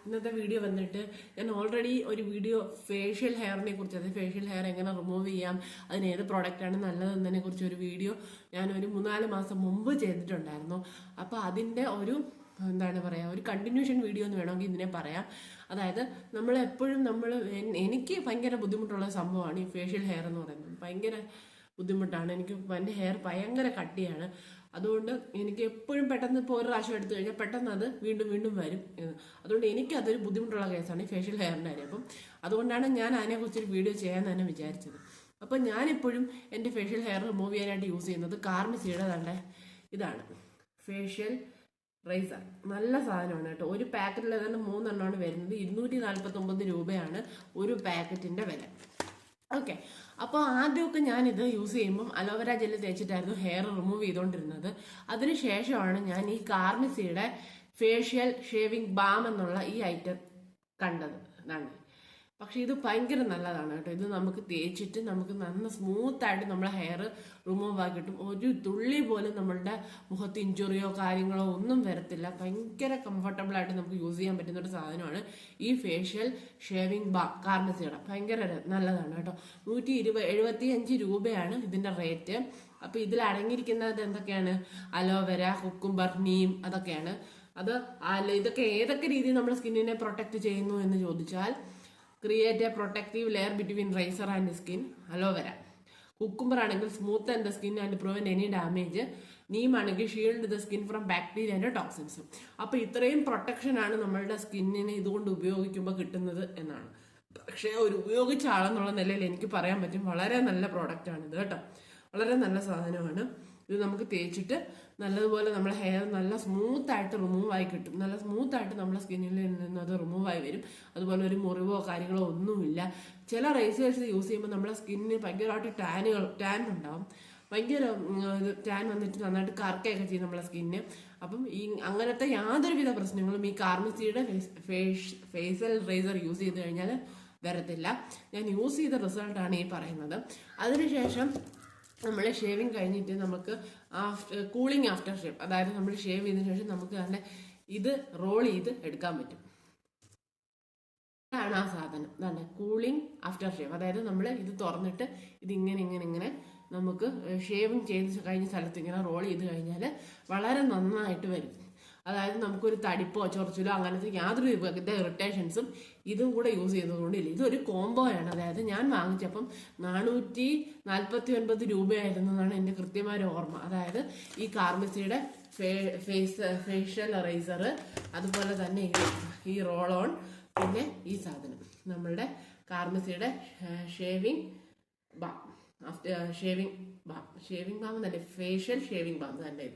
ഇന്നത്തെ വീഡിയോ വന്നിട്ട് ഞാൻ ഓൾറെഡി ഒരു വീഡിയോ ഫേഷ്യൽ ഹെയറിനെ കുറിച്ച്, അതായത് ഫേഷ്യൽ ഹെയർ എങ്ങനെ റിമൂവ് ചെയ്യാം, അതിന് ഏത് പ്രോഡക്റ്റാണ് നല്ലതെന്നതിനെ കുറിച്ച് ഒരു വീഡിയോ ഞാൻ ഒരു 3-4 മാസം മുമ്പ് ചെയ്തിട്ടുണ്ടായിരുന്നു. അപ്പോൾ അതിൻ്റെ ഒരു എന്താണ് പറയുക, ഒരു കണ്ടിന്യൂഷൻ വീഡിയോ എന്ന് വേണമെങ്കിൽ ഇതിനെ പറയാം. അതായത് എനിക്ക് ഭയങ്കര ബുദ്ധിമുട്ടുള്ള സംഭവമാണ് ഈ ഫേഷ്യൽ ഹെയർ എന്ന് പറയുന്നത്. ഭയങ്കര ബുദ്ധിമുട്ടാണ്. എൻ്റെ ഹെയർ ഭയങ്കര കട്ടിയാണ്. അതുകൊണ്ട് എനിക്ക് എപ്പോഴും പെട്ടെന്ന് ഇപ്പോൾ ഒരു പ്രാവശ്യം എടുത്തു കഴിഞ്ഞാൽ പെട്ടെന്ന് അത് വീണ്ടും വീണ്ടും വരും. അതുകൊണ്ട് എനിക്കതൊരു ബുദ്ധിമുട്ടുള്ള കേസാണ് ഈ ഫേഷ്യൽ ഹെയറിൻ്റെ കാര്യം. അപ്പം അതുകൊണ്ടാണ് ഞാൻ അതിനെക്കുറിച്ചൊരു വീഡിയോ ചെയ്യാൻ തന്നെ വിചാരിച്ചത്. അപ്പം ഞാനിപ്പോഴും എൻ്റെ ഫേഷ്യൽ ഹെയർ റിമൂവ് ചെയ്യാനായിട്ട് യൂസ് ചെയ്യുന്നത് കാർമിസിയുടെ തന്നെ ഇതാണ് ഫേഷ്യൽ റൈസർ. നല്ല സാധനമാണ് കേട്ടോ. ഒരു പാക്കറ്റിൽ ഏതാണ്ട് 3 എണ്ണമാണ് വരുന്നത്. 249 രൂപയാണ് ഒരു പാക്കറ്റിൻ്റെ വില. ഓക്കെ, അപ്പോൾ ആദ്യമൊക്കെ ഞാനിത് യൂസ് ചെയ്യുമ്പം അലോവേര ജെല്ല് തേച്ചിട്ടായിരുന്നു ഹെയർ റിമൂവ് ചെയ്തുകൊണ്ടിരുന്നത്. അതിനുശേഷമാണ് ഞാൻ ഈ കാർമിസിയുടെ ഫേഷ്യൽ ഷേവിംഗ് ബാം എന്നുള്ള ഈ ഐറ്റം കണ്ടത്. ഇതാണ്. പക്ഷെ ഇത് ഭയങ്കര നല്ലതാണ് കേട്ടോ. ഇത് നമുക്ക് തേച്ചിട്ട് നമുക്ക് നല്ല സ്മൂത്തായിട്ട് നമ്മളെ ഹെയർ റിമൂവ് ആക്കി കിട്ടും. ഒരു തുള്ളി പോലും നമ്മളുടെ മുഖത്ത് ഇഞ്ചുറിയോ കാര്യങ്ങളോ ഒന്നും വരത്തില്ല. ഭയങ്കര കംഫർട്ടബിൾ ആയിട്ട് നമുക്ക് യൂസ് ചെയ്യാൻ പറ്റുന്ന ഒരു സാധനമാണ് ഈ ഫേഷ്യൽ ഷേവിംഗ് ബാം കാർമിസിയുടെ. ഭയങ്കര നല്ലതാണ് കേട്ടോ. 175 രൂപയാണ് ഇതിന്റെ റേറ്റ്. അപ്പൊ ഇതിൽ അടങ്ങിയിരിക്കുന്നത് എന്തൊക്കെയാണ്? അലോവേര, കുക്കുംബർ, നീം, അതൊക്കെയാണ്. ഇതൊക്കെ ഏതൊക്കെ രീതിയിൽ നമ്മുടെ സ്കിന്നിനെ പ്രൊട്ടക്ട് ചെയ്യുന്നു എന്ന് ചോദിച്ചാൽ, create a protective layer between razor and skin. Aloe vera. Cucumber ആണെങ്കിൽ smooth and the skin and prevent any damage. Neem ആണെങ്കിൽ shield the skin from bacteria and ടോക്സിൻസും. അപ്പൊ ഇത്രയും പ്രൊട്ടക്ഷൻ ആണ് നമ്മളുടെ സ്കിന്നിനെ ഇതുകൊണ്ട് ഉപയോഗിക്കുമ്പോൾ കിട്ടുന്നത് എന്നാണ്. പക്ഷേ ഒരു ഉപയോഗിച്ച ആളെന്നുള്ള നിലയിൽ എനിക്ക് പറയാൻ പറ്റും, വളരെ നല്ല പ്രോഡക്റ്റ് ആണ് ഇത് കേട്ടോ. വളരെ നല്ല സാധനമാണ്. ഇത് നമുക്ക് തേച്ചിട്ട് നല്ലതുപോലെ നമ്മളെ ഹെയർ നല്ല സ്മൂത്തായിട്ട് റിമൂവ് ആയി കിട്ടും. നല്ല സ്മൂത്തായിട്ട് നമ്മുടെ സ്കിന്നിൽ നിന്ന് അത് റിമൂവ് ആയി വരും. അതുപോലെ ഒരു മുറിവോ കാര്യങ്ങളോ ഒന്നുമില്ല. ചില റൈസേഴ്സ് യൂസ് ചെയ്യുമ്പോൾ നമ്മുടെ സ്കിന്നിന് ഭയങ്കരമായിട്ട് ടാൻ ഉണ്ടാവും. ഭയങ്കര ടാൻ വന്നിട്ട് നന്നായിട്ട് കറക്കുകയൊക്കെ ചെയ്യും നമ്മളെ സ്കിന്നിന്. അപ്പം അങ്ങനത്തെ യാതൊരുവിധ പ്രശ്നങ്ങളും ഈ കാർമിസിയുടെ ഫേഷ്യൽ റൈസർ യൂസ് ചെയ്ത് കഴിഞ്ഞാൽ വരത്തില്ല. ഞാൻ യൂസ് ചെയ്ത റിസൾട്ടാണ് ഈ പറയുന്നത്. അതിനുശേഷം നമ്മൾ ഷേവിങ് കഴിഞ്ഞിട്ട് നമുക്ക് കൂളിംഗ് ആഫ്റ്റർ ഷേവ്, അതായത് നമ്മൾ ഷേവ് ചെയ്തതിനു ശേഷം നമുക്ക് തന്നെ ഇത് റോൾ ചെയ്ത് എടുക്കാൻ പറ്റും. ഇതാണ് ആ സാധനം. ഇതാണ് കൂളിംഗ് ആഫ്റ്റർ ഷേവ്. അതായത് നമ്മൾ ഇത് തുറന്നിട്ട് ഇത് ഇങ്ങനെ നമുക്ക് ഷേവിങ് ചെയ്ത് കഴിഞ്ഞ സ്ഥലത്ത് ഇങ്ങനെ റോൾ ചെയ്ത് കഴിഞ്ഞാൽ വളരെ നന്നായിട്ട് വരും. അതായത് നമുക്കൊരു തടിപ്പോ ചൊറിച്ചിലോ അങ്ങനത്തെ യാതൊരു വിധ ഇറിറ്റേഷൻസും ഇതും കൂടെ യൂസ് ചെയ്തതുകൊണ്ടില്ല. ഇതൊരു കോംബോയാണ്. അതായത് ഞാൻ വാങ്ങിച്ചപ്പം 449 രൂപയായിരുന്നതാണ് എൻ്റെ കൃത്യമായ ഓർമ്മ. അതായത് ഈ കാർമിസിയുടെ ഫേഷ്യൽ റൈസർ, അതുപോലെ തന്നെ ഈ റോൾ ഓൺ, പിന്നെ ഈ സാധനം നമ്മളുടെ കാർമിസിയുടെ ഷേവിംഗ് ബാം തന്നെ, ഫേഷ്യൽ ഷേവിംഗ് ബാം തന്നെ.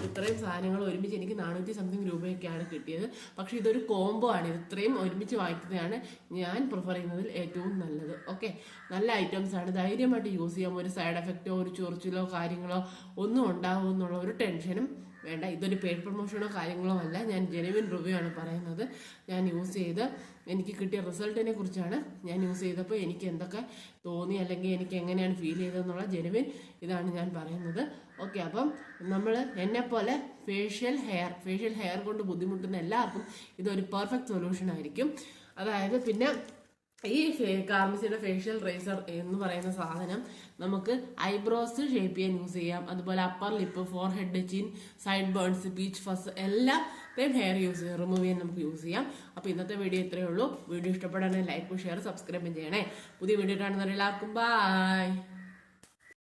ഇത്രയും സാധനങ്ങൾ ഒരുമിച്ച് എനിക്ക് 400 സംതിങ് രൂപയൊക്കെയാണ് കിട്ടിയത്. പക്ഷെ ഇതൊരു കോംബോ ആണ്. ഇത് ഇത്രയും ഒരുമിച്ച് വാങ്ങിക്കുന്നതാണ് ഞാൻ പ്രിഫർ ചെയ്യുന്നതിൽ ഏറ്റവും നല്ലത്. ഓക്കെ, നല്ല ഐറ്റംസ് ആണ്. ധൈര്യമായിട്ട് യൂസ് ചെയ്യാം. ഒരു സൈഡ് എഫക്റ്റോ ഒരു ചൊറിച്ചിലോ കാര്യങ്ങളോ ഒന്നും ഉണ്ടാവുമെന്നുള്ള ഒരു ടെൻഷനും വേണ്ട. ഇതൊരു പെയ്ഡ് പ്രൊമോഷനോ കാര്യങ്ങളോ അല്ല. ഞാൻ ജെനുവിൻ റിവ്യൂ ആണ് പറയുന്നത്. ഞാൻ യൂസ് ചെയ്ത് എനിക്ക് കിട്ടിയ റിസൾട്ടിനെ കുറിച്ചാണ് ഞാൻ യൂസ് ചെയ്തപ്പോൾ എനിക്ക് എന്തൊക്കെ തോന്നി, അല്ലെങ്കിൽ എനിക്ക് എങ്ങനെയാണ് ഫീൽ ചെയ്തതെന്നുള്ള ജെനുവിൻ ഇതാണ് ഞാൻ പറയുന്നത്. ഓക്കെ, അപ്പം നമ്മൾ എന്നെപ്പോലെ ഫേഷ്യൽ ഹെയർ കൊണ്ട് ബുദ്ധിമുട്ടുന്ന എല്ലാവർക്കും ഇതൊരു പെർഫെക്റ്റ് സൊല്യൂഷൻ ആയിരിക്കും. അതായത് പിന്നെ ഈ കാർമിസിയുടെ ഫേഷ്യൽ റൈസർ എന്ന് പറയുന്ന സാധനം നമുക്ക് ഐബ്രോസ് ഷേപ്പ് ചെയ്യാൻ യൂസ് ചെയ്യാം. അതുപോലെ upper lip, forehead, chin, side burns, peach ഫസ് എല്ലാം ഹെയർ റിമൂവ് ചെയ്യാൻ നമുക്ക് യൂസ് ചെയ്യാം. അപ്പോൾ ഇന്നത്തെ വീഡിയോ ഇത്രയേ ഉള്ളൂ. വീഡിയോ ഇഷ്ടപ്പെടാൻ ലൈക്ക്, ഷെയർ, സബ്സ്ക്രൈബ് ചെയ്യണേ. പുതിയ വീഡിയോ കാണുന്നവരെല്ലാവർക്കും ബൈ.